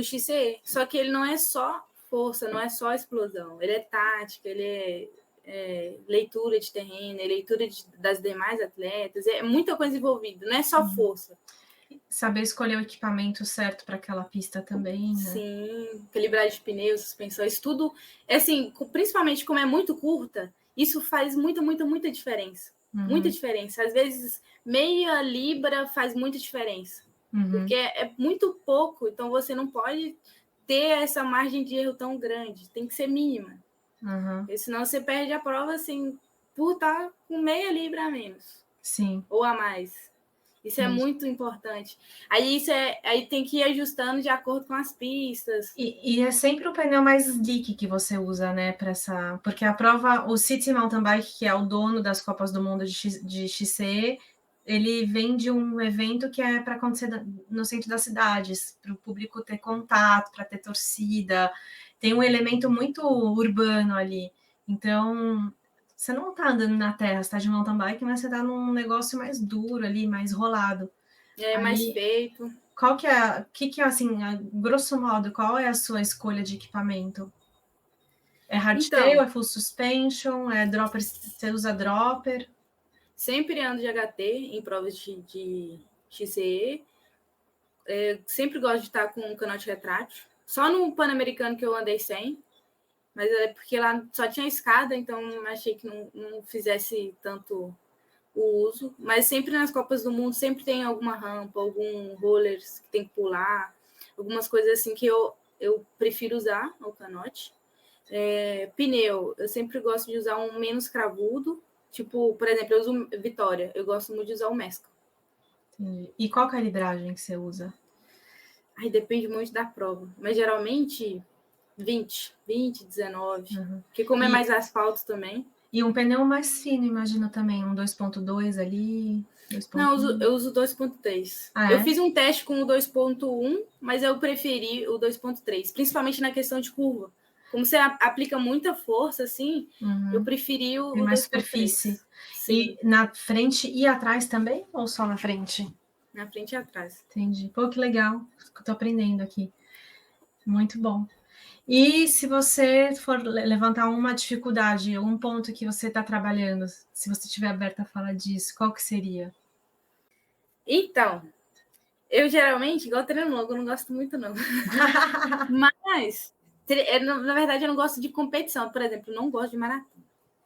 XCE. Só que ele não é só força, não é só explosão. Ele é tática, ele é leitura de terreno, é leitura das demais atletas. É muita coisa envolvida, não é só força. Saber escolher o equipamento certo para aquela pista também, né? Sim, calibragem de pneus, suspensão, isso tudo. É assim, principalmente como é muito curta, isso faz muita diferença. Muita diferença. Às vezes, meia libra faz muita diferença. Porque é muito pouco, então você não pode ter essa margem de erro tão grande. Tem que ser mínima. Porque senão você perde a prova assim, por estar com meia libra a menos. Sim. Ou a mais. Isso é muito importante. Aí tem que ir ajustando de acordo com as pistas. E é sempre o pneu mais slick que você usa, né? Porque a prova, o City Mountain Bike, que é o dono das Copas do Mundo de XCE, ele vem de um evento que é para acontecer no centro das cidades, para o público ter contato, para ter torcida. Tem um elemento muito urbano ali. Então, você não está andando na terra, você está de mountain bike, mas você está num negócio mais duro ali, mais rolado. Mais feito. Qual que é, assim, a grosso modo, qual é a sua escolha de equipamento? É hardtail, é full suspension, é dropper, você usa dropper? Sempre ando de HT em provas de XCE. Sempre gosto de estar com um canote retrátil. Só no Pan-Americano que eu andei sem, mas é porque lá só tinha escada, então achei que não fizesse tanto o uso, mas sempre nas Copas do Mundo sempre tem alguma rampa, algum rollers que tem que pular, algumas coisas assim que eu prefiro usar o canote. Pneu, eu sempre gosto de usar um menos cravudo, tipo, por exemplo, eu uso Vitória, eu gosto muito de usar o Mesca. Entendi. E qual calibragem que você usa? Aí depende muito da prova, mas geralmente 20, 19, porque como é mais asfalto também. E um pneu mais fino, imagino também, um 2.2 ali, 2.1. Não, eu uso 2.3. Ah, Eu é? fiz um teste com o 2.1, mas eu preferi o 2.3, principalmente na questão de curva. Como você aplica muita força, assim, eu preferi Tem o mais 2.3. superfície. Sim, E na frente e atrás também? Ou só na frente? na frente e atrás. Entendi. Pô, que legal. Estou aprendendo aqui. Muito bom. E se você for levantar uma dificuldade, um ponto que você está trabalhando, se você estiver aberta a falar disso, qual que seria? Então, eu geralmente, igual treino longo, eu não gosto muito, não. Mas, na verdade, eu não gosto de competição. Por exemplo, eu não gosto de maratona.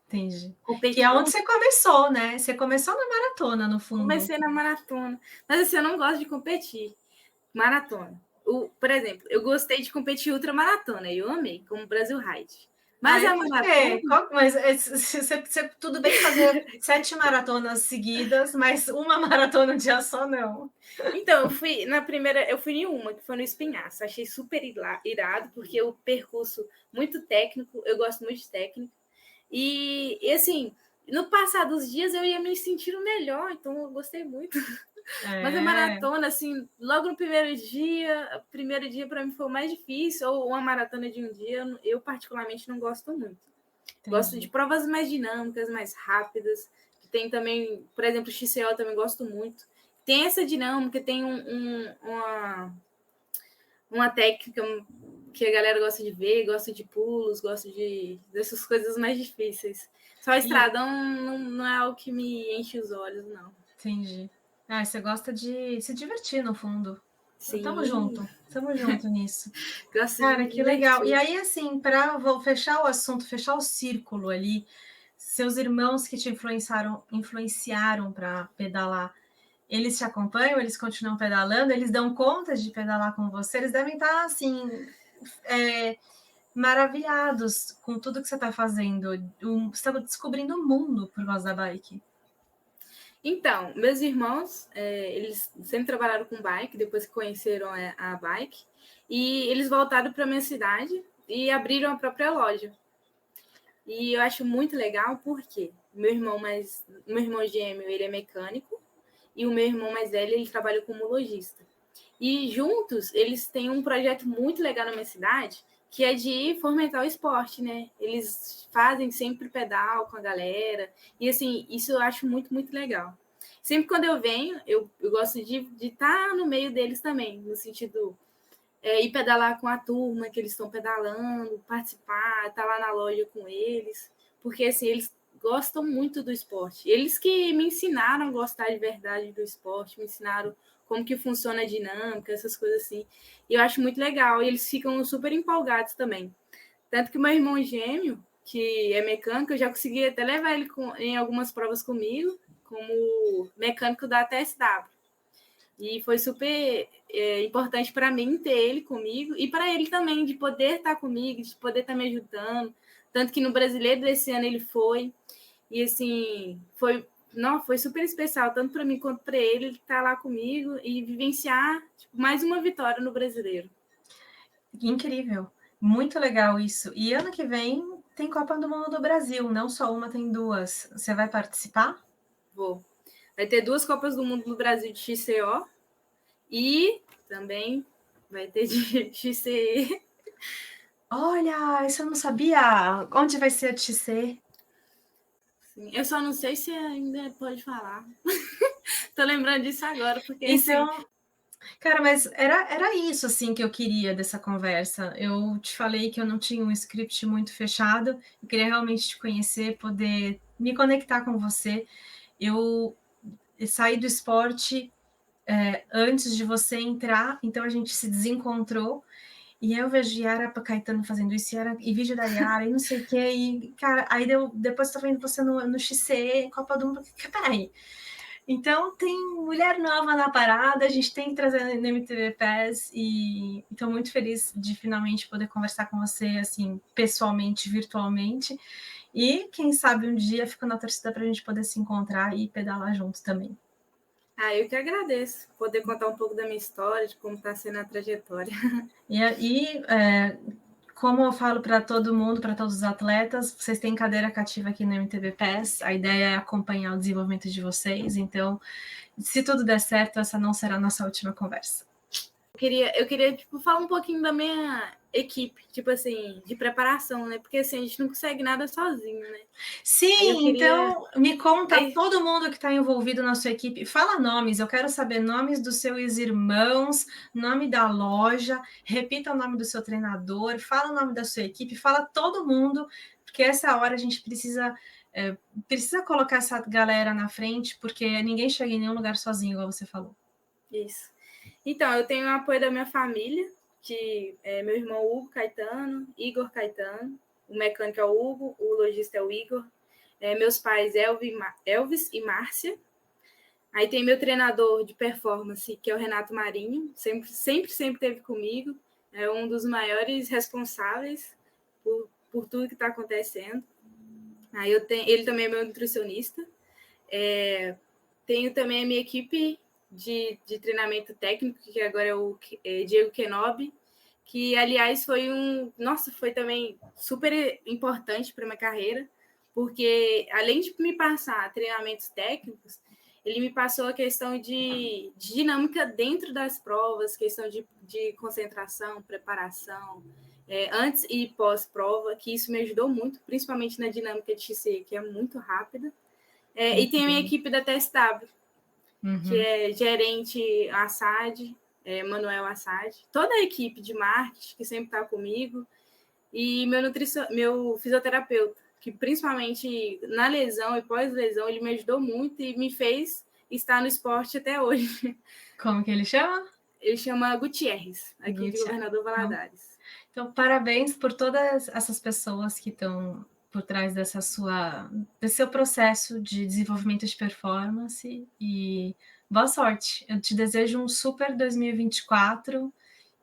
Entendi. Que é Competição, onde você começou, né? Você começou na maratona, no fundo. comecei na maratona. Mas assim, eu não gosto de competir. Maratona. Por exemplo, eu gostei de competir ultramaratona, eu amei, como Brasil Ride. Mas a Por maratona. quê? Mas tudo bem fazer 7 maratonas seguidas, mas uma maratona um dia só, não. Então, eu fui na primeira, eu fui em uma, que foi no Espinhaço. Achei super irado, porque o percurso muito técnico, eu gosto muito de técnica. E assim, no passar dos dias eu ia me sentindo melhor, então eu gostei muito. Mas a maratona, assim, logo no primeiro dia para mim foi o mais difícil, ou uma maratona de um dia, eu particularmente não gosto muito. Entendi. Gosto de provas mais dinâmicas, mais rápidas. Tem também, por exemplo, o XCO eu também gosto muito. Tem essa dinâmica, tem uma técnica que a galera gosta de ver, gosta de pulos, gosta dessas coisas mais difíceis. Só o estradão não é algo que me enche os olhos, não. Entendi. Você gosta de se divertir, no fundo. Sim. Tamo junto nisso. Gosto Cara, de que legal. E divertir. aí, assim, para fechar o assunto, fechar o círculo ali, seus irmãos que te influenciaram para pedalar, eles te acompanham, eles continuam pedalando, eles dão conta de pedalar com você, eles devem estar, assim, maravilhados com tudo que você está fazendo. Você está descobrindo o mundo por causa da bike. Então, meus irmãos, eles sempre trabalharam com bike, depois que conheceram a bike, e eles voltaram para minha cidade e abriram a própria loja. E eu acho muito legal porque meu irmão gêmeo, ele é mecânico, e o meu irmão mais velho, ele trabalha como lojista. E juntos, eles têm um projeto muito legal na minha cidade, que é de fomentar o esporte, né? Eles fazem sempre pedal com a galera, e assim, isso eu acho muito, muito legal. Sempre quando eu venho, eu gosto de estar no meio deles também, no sentido ir pedalar com a turma que eles estão pedalando, participar, estar lá na loja com eles, porque assim, eles gostam muito do esporte. Eles que me ensinaram a gostar de verdade do esporte, me ensinaram como que funciona a dinâmica, essas coisas assim. E eu acho muito legal, e eles ficam super empolgados também. Tanto que meu irmão gêmeo, que é mecânico, eu já consegui até levar ele em algumas provas comigo, como mecânico da TSW. E foi super importante para mim ter ele comigo e para ele também, de poder estar comigo, de poder estar me ajudando. Tanto que no Brasileiro desse ano ele foi. E assim, foi super especial, tanto para mim quanto para ele estar lá comigo e vivenciar mais uma vitória no Brasileiro. Incrível. Muito legal isso. E ano que vem tem Copa do Mundo do Brasil, não só uma, tem duas. Você vai participar? Vou. Vai ter 2 Copas do Mundo no Brasil de XCO e também vai ter de XCE. Olha, isso eu não sabia. Onde vai ser a TC? Eu só não sei se ainda pode falar. Tô lembrando disso agora, porque Então, assim. cara, mas era isso assim que eu queria dessa conversa. Eu te falei que eu não tinha um script muito fechado, eu queria realmente te conhecer, poder me conectar com você. Eu saí do esporte antes de você entrar, então a gente se desencontrou. E eu vejo Yara Caetano fazendo isso, e vídeo da Yara, e não sei o que, e, cara, aí depois eu tô vendo você no XC, Copa do Mundo, peraí. Então, tem mulher nova na parada, a gente tem que trazer no MTV Pass, e estou muito feliz de finalmente poder conversar com você, assim, pessoalmente, virtualmente, e quem sabe um dia fico na torcida para a gente poder se encontrar e pedalar junto também. Eu que agradeço poder contar um pouco da minha história, de como está sendo a trajetória. Como eu falo para todo mundo, para todos os atletas, vocês têm cadeira cativa aqui no MTV Pass, a ideia é acompanhar o desenvolvimento de vocês, então, se tudo der certo, essa não será a nossa última conversa. Eu queria tipo, falar um pouquinho da minha equipe, tipo assim, de preparação, né? Porque assim, a gente não consegue nada sozinho, né? Sim, então me conta todo mundo que está envolvido na sua equipe. Fala nomes, eu quero saber nomes dos seus irmãos, nome da loja, repita o nome do seu treinador, fala o nome da sua equipe, fala todo mundo, porque essa hora a gente precisa colocar essa galera na frente, porque ninguém chega em nenhum lugar sozinho, igual você falou. Isso. Então, eu tenho o apoio da minha família, que é meu irmão Hugo Caetano, Igor Caetano, o mecânico é o Hugo, o lojista é o Igor, meus pais Elvis e Márcia. Aí tem meu treinador de performance, que é o Renato Marinho, sempre esteve comigo, é um dos maiores responsáveis por tudo que está acontecendo. Aí ele também é meu nutricionista. Tenho também a minha equipe de treinamento técnico, que agora é o Diego Kenobi, que, aliás, foi também super importante para a minha carreira, porque, além de me passar treinamentos técnicos, ele me passou a questão de dinâmica dentro das provas, questão de concentração, preparação, antes e pós-prova, que isso me ajudou muito, principalmente na dinâmica de XC, que é muito rápida. E tem a minha equipe da TSW, que é gerente Assad, Manuel Assad, toda a equipe de marketing que sempre está comigo, e meu fisioterapeuta, que principalmente na lesão e pós-lesão, ele me ajudou muito e me fez estar no esporte até hoje. Como que ele chama? Ele chama Gutierrez, aqui de Governador Valadares. Então, parabéns por todas essas pessoas que estão por trás desse seu processo de desenvolvimento de performance, e boa sorte. Eu te desejo um super 2024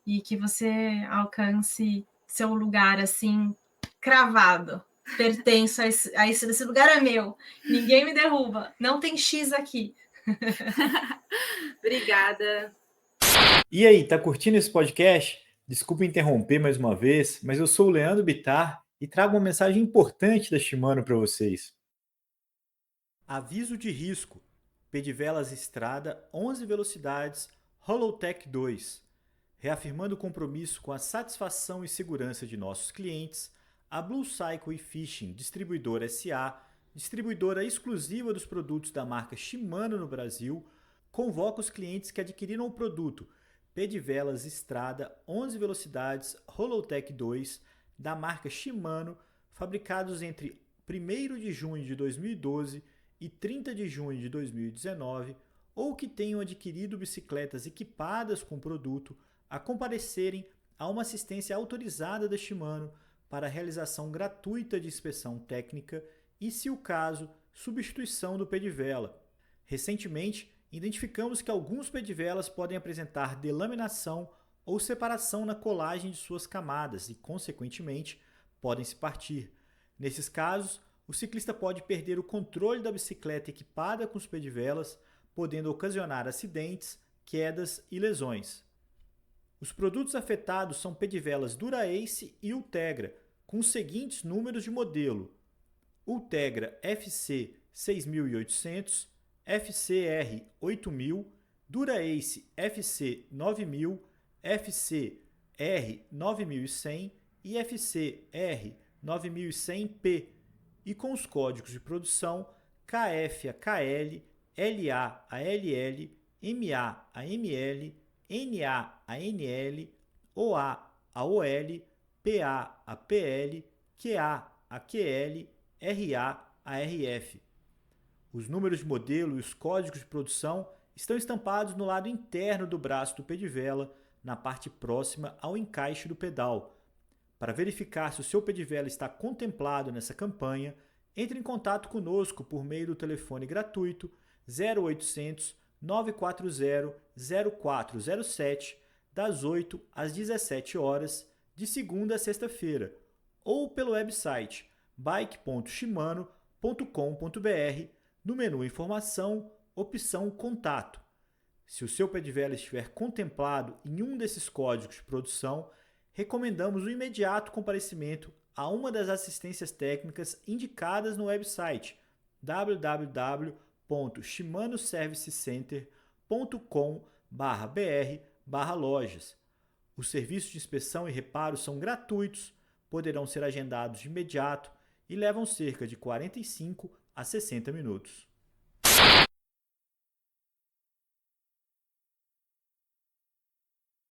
e que você alcance seu lugar assim, cravado. Pertenço a esse lugar é meu. Ninguém me derruba. Não tem X aqui. Obrigada. E aí, tá curtindo esse podcast? Desculpa interromper mais uma vez, mas eu sou o Leandro Bittar e trago uma mensagem importante da Shimano para vocês. Aviso de risco. Pedivelas Estrada 11 velocidades Hollowtech 2. Reafirmando o compromisso com a satisfação e segurança de nossos clientes, a Blue Cycle Fishing Distribuidora SA, distribuidora exclusiva dos produtos da marca Shimano no Brasil, convoca os clientes que adquiriram o produto Pedivelas Estrada 11 velocidades Hollowtech 2 da marca Shimano, fabricados entre 1º de junho de 2012 e 30 de junho de 2019, ou que tenham adquirido bicicletas equipadas com o produto, a comparecerem a uma assistência autorizada da Shimano para a realização gratuita de inspeção técnica e, se o caso, substituição do pedivela. Recentemente, identificamos que alguns pedivelas podem apresentar delaminação ou separação na colagem de suas camadas e, consequentemente, podem se partir. Nesses casos, o ciclista pode perder o controle da bicicleta equipada com os pedivelas, podendo ocasionar acidentes, quedas e lesões. Os produtos afetados são pedivelas Dura-Ace e Ultegra, com os seguintes números de modelo: Ultegra FC 6800, FCR 8000, Dura-Ace FC 9000, FCR 9100 e FCR 9100P, e com os códigos de produção KF-KL, LA-ALL, MA-AML, NA-ANL, OA-AOL, PA-APL, QA-AQL, RA-ARF. Os números de modelo e os códigos de produção estão estampados no lado interno do braço do pé de vela, na parte próxima ao encaixe do pedal. Para verificar se o seu pé de vela está contemplado nessa campanha, entre em contato conosco por meio do telefone gratuito 0800 940 0407, das 8 às 17 horas, de segunda a sexta-feira, ou pelo website bike.shimano.com.br, no menu Informação, opção Contato. Se o seu pé de vela estiver contemplado em um desses códigos de produção, recomendamos o imediato comparecimento a uma das assistências técnicas indicadas no website www.shimanoservicecenter.com.br/lojas. Os serviços de inspeção e reparo são gratuitos, poderão ser agendados de imediato e levam cerca de 45 a 60 minutos.